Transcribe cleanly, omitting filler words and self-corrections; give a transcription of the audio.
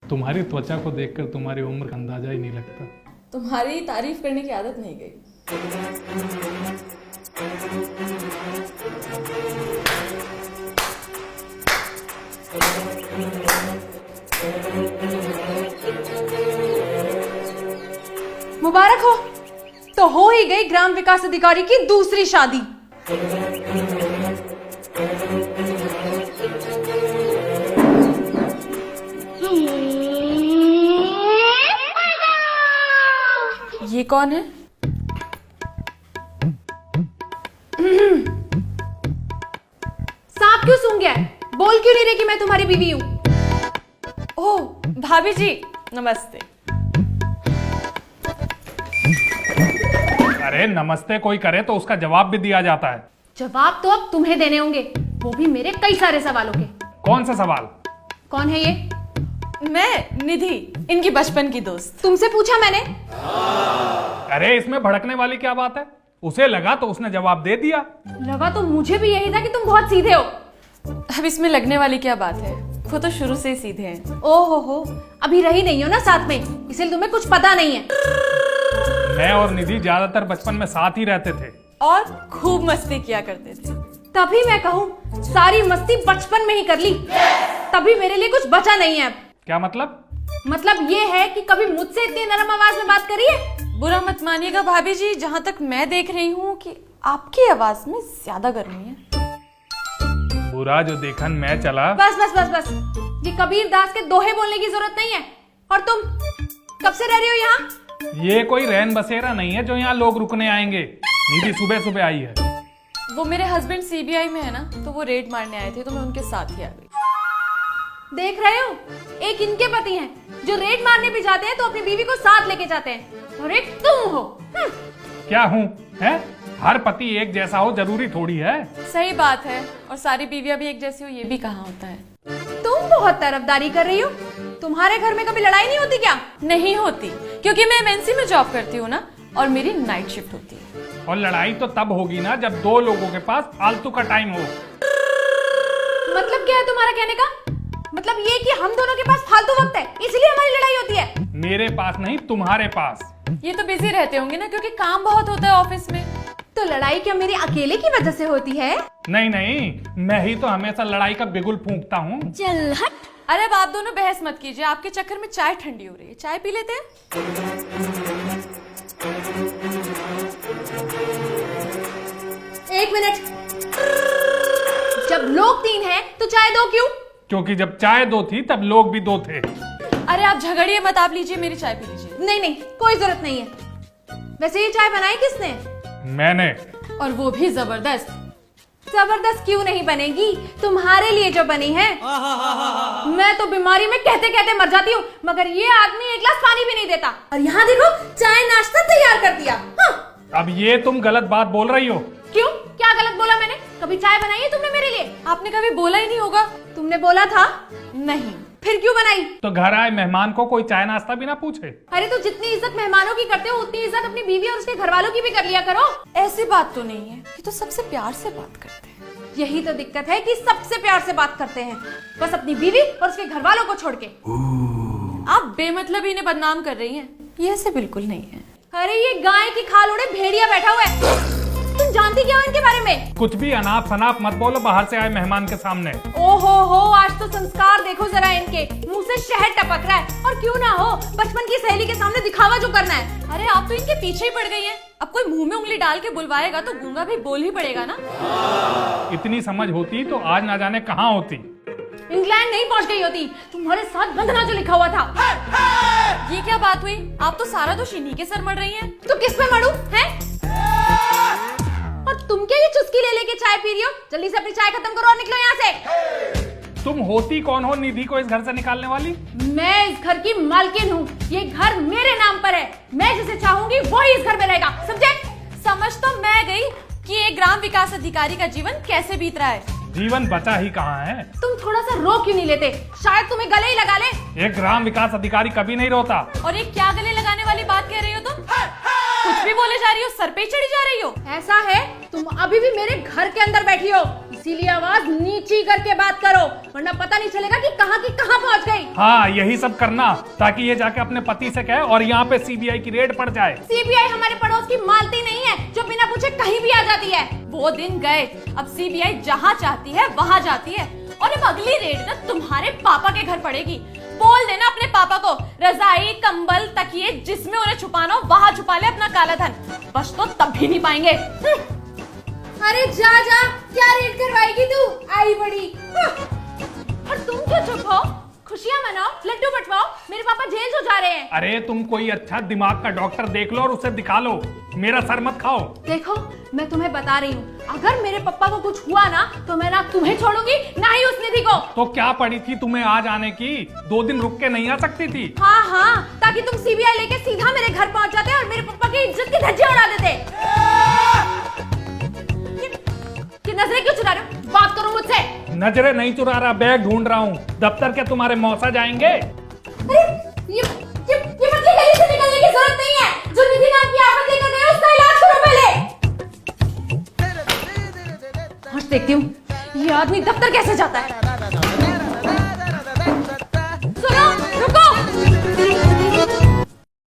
तुम्हारी त्वचा को देखकर तुम्हारी उम्र का अंदाजा ही नहीं लगता। तुम्हारी तारीफ करने की आदत नहीं गई। मुबारक हो, तो हो ही गई ग्राम विकास अधिकारी की दूसरी शादी। ये कौन है? सांप क्यों सूंघ गया है? बोल क्यों नहीं रही कि मैं तुम्हारी बीवी हूँ? ओह भाभी जी नमस्ते। अरे नमस्ते कोई करे तो उसका जवाब भी दिया जाता है। जवाब तो अब तुम्हें देने होंगे, वो भी मेरे कई सारे सवालों के। कौन सा सवाल? कौन है ये? मैं निधि, इनकी बचपन की दोस्त। तुमसे पूछा मैंने? अरे इसमें भड़कने वाली क्या बात है? उसे लगा तो उसने जवाब दे दिया। लगा तो मुझे भी यही था कि तुम बहुत सीधे हो। अब इसमें लगने वाली क्या बात है, वो तो शुरू से ही सीधे हैं। ओहो हो, अभी रही नहीं हो ना साथ में, इसलिए तुम्हें कुछ पता नहीं है। मैं और निधि ज्यादातर बचपन में साथ ही रहते थे और खूब मस्ती किया करते थे। तभी मैं कहूँ सारी मस्ती बचपन में ही कर ली, तभी मेरे लिए कुछ बचा नहीं है अब। क्या मतलब? मतलब ये है कि कभी मुझसे इतनी नरम आवाज में बात करी है? बुरा मत मानिएगा भाभी जी, जहाँ तक मैं देख रही हूँ कि आपकी आवाज में ज्यादा गर्मी है। बुरा जो देखन मैं चला। बस बस बस बस, ये कबीर दास के दोहे बोलने की जरूरत नहीं है। और तुम कब से रह रही हो यहाँ? ये कोई रैन बसेरा नहीं है जो यहाँ लोग रुकने आएंगे। निधि सुबह सुबह आई है। वो मेरे हस्बैंड सीबीआई में है ना, तो वो रेड मारने आए थे, तो मैं उनके साथ ही आ गई। देख रहे हो, एक इनके पति हैं जो रेड मारने भी जाते हैं तो अपनी बीवी को साथ लेके जाते हैं, और एक तुम हो। क्या हूँ है? हर पति एक जैसा हो जरूरी थोड़ी है। सही बात है, और सारी बीवियां भी एक जैसी हो ये भी कहाँ होता है। तुम बहुत तरफदारी कर रही हो। तुम्हारे घर में कभी लड़ाई नहीं होती क्या? नहीं होती, क्योंकि मैं एमएनसी में जॉब करती हूँ ना, और मेरी नाइट शिफ्ट होती है। और लड़ाई तो तब होगी ना जब दो लोगों के पास फालतू का टाइम हो। मतलब क्या है तुम्हारा कहने का? मतलब ये कि हम दोनों के पास फालतू वक्त है, इसलिए हमारी लड़ाई होती है। मेरे पास नहीं, तुम्हारे पास। ये तो बिजी रहते होंगे ना, क्योंकि काम बहुत होता है ऑफिस में। तो लड़ाई क्या मेरी अकेले की वजह से होती है? नहीं नहीं, मैं ही तो हमेशा लड़ाई का बिगुल फूंकता हूँ। चल हट। अरे अब आप दोनों बहस मत कीजिए, आपके चक्कर में चाय ठंडी हो रही है। चाय पी लेते हैं। एक मिनट, जब लोग तीन हैं तो चाय दो क्यों? क्योंकि जब चाय दो थी तब लोग भी दो थे। अरे आप झगड़िए मत, आप लीजिए मेरी चाय पी लीजिए। नहीं नहीं, कोई जरूरत नहीं है। वैसे ये चाय बनाई किसने? मैंने। और वो भी जबरदस्त। जबरदस्त क्यों नहीं बनेगी, तुम्हारे लिए जो बनी है। मैं तो बीमारी में कहते कहते मर जाती हूँ, मगर ये आदमी एक गिलास पानी भी नहीं देता। और यहाँ देखो, चाय नाश्ता तैयार कर दिया। हाँ। अब ये तुम गलत बात बोल रही हो। क्यों? क्या गलत बोला मैंने? कभी चाय बनाई है तुमने मेरे लिए? आपने कभी बोला ही नहीं होगा। तुमने बोला था? नहीं। फिर क्यों बनाई? तो घर आए मेहमान को कोई चाय नाश्ता भी ना पूछे। अरे तो जितनी इज्जत मेहमानों की करते हो उतनी इज्जत अपनी बीवी और उसके घर वालों की भी कर लिया करो। ऐसी बात तो नहीं है, ये तो सबसे प्यार से बात करते हैं। यही तो दिक्कत है कि सबसे प्यार से बात करते हैं, बस अपनी बीवी और उसके घर वालों को छोड़ के। आप बेमतलब ही इन्हें बदनाम कर रही हैं। ये ऐसे बिल्कुल नहीं है। अरे ये गाय की खाल उड़े भेड़िया बैठा हुआ है, तुम जानती क्या हो इनके बारे में? कुछ भी अनाप शनाप मत बोलो बाहर से आए मेहमान के सामने। ओहो हो, आज तो संस्कार देखो जरा इनके, मुंह से शहद टपक रहा है। और क्यों ना हो, बचपन की सहेली के सामने दिखावा जो करना है। अरे आप तो इनके पीछे ही पड़ गई हैं। अब कोई मुंह में उंगली डाल के बुलवाएगा तो गूंगा भी बोल ही पड़ेगा ना। इतनी समझ होती तो आज ना जाने कहाँ होती। इंग्लैंड नहीं पहुंच गई होती, तुम्हारे साथ बंधना जो लिखा हुआ था। ये क्या बात हुई? आप तो सारा दोष इन्हीं के सर मढ़ रही हैं। तो किस पे मरूं हैं? और तुम क्या ये चुस्की ले लेके चाय पी रही हो? जल्दी से अपनी चाय खत्म करो और निकलो यहाँ से। तुम होती कौन हो निधि को इस घर से निकालने वाली? मैं इस घर की मालकिन हूँ, ये घर मेरे नाम पर है। मैं जिसे चाहूंगी वही इस घर में रहेगा, समझे? समझ तो मैं गई कि एक ग्राम विकास अधिकारी का जीवन कैसे बीत रहा है। जीवन बचा ही कहाँ है? तुम थोड़ा सा रो क्यों नहीं लेते? शायद तुम्हें गले ही लगा ले। एक ग्राम विकास अधिकारी कभी नहीं रोता। और ये क्या गले लगाने वाली बात कह रही हो तुम? कुछ कुछ भी बोले जा रही हो, सर पे चढ़ी जा रही हो। ऐसा है, तुम अभी भी मेरे घर के अंदर बैठी हो, इसीलिए आवाज नीची करके बात करो, वरना पता नहीं चलेगा कि कहाँ की कहाँ पहुँच गई। हाँ, यही सब करना ताकि ये जाके अपने पति से कहे और यहाँ पे सीबीआई की रेड पड़ जाए। सीबीआई हमारे पड़ोस की मालती नहीं है जो बिना पूछे कहीं भी आ जाती है। वो दिन गए, अब सीबीआई जहाँ चाहती है वहाँ जाती है, और अब अगली रेड ना तुम्हारे पापा के घर पड़ेगी। बोल देना अपने पापा को, रजाई, कंबल, तकिए जिसमें उन्हें छुपाना हो वहाँ छुपा ले अपना काला धन, बच तो तब भी नहीं पाएंगे। अरे जा जा, क्या रेड करवाएगी तू, आई बड़ी। और तुम क्यों चुप हो? खुशियां मनाओ, लड्डू बंटवाओ, मेरे पापा जेल से जा रहे हैं। अरे तुम कोई अच्छा दिमाग का डॉक्टर देख लो और उसे दिखा लो, मेरा सर मत खाओ। देखो, मैं तुम्हें बता रही हूँ, अगर मेरे पापा को कुछ हुआ ना तो मैं ना तुम्हें छोड़ूंगी ना ही उस निधि को। तो क्या पड़ी थी तुम्हें आज आने की? 2 दिन रुक के नहीं आ सकती थी? हाँ हाँ, ताकि तुम सीबीआई लेके सीधा मेरे घर पहुंच जाते और मेरे पापा की इज्जत की धज्जियां उड़ा देते। ये नजरें क्यों चुरा रहे हो? बात करो मुझसे। नजरें नहीं चुरा रहा, बैग ढूंढ रहा हूँ। दफ्तर के तुम्हारे मौसा जाएंगे? अरे ये बच्चे कहीं से निकलने की जरूरत नहीं है। जो निधि नाम की आफत लेकर गए उसका इलाज करो पहले। आज देखती हूँ ये आदमी दफ्तर कैसे जाता है।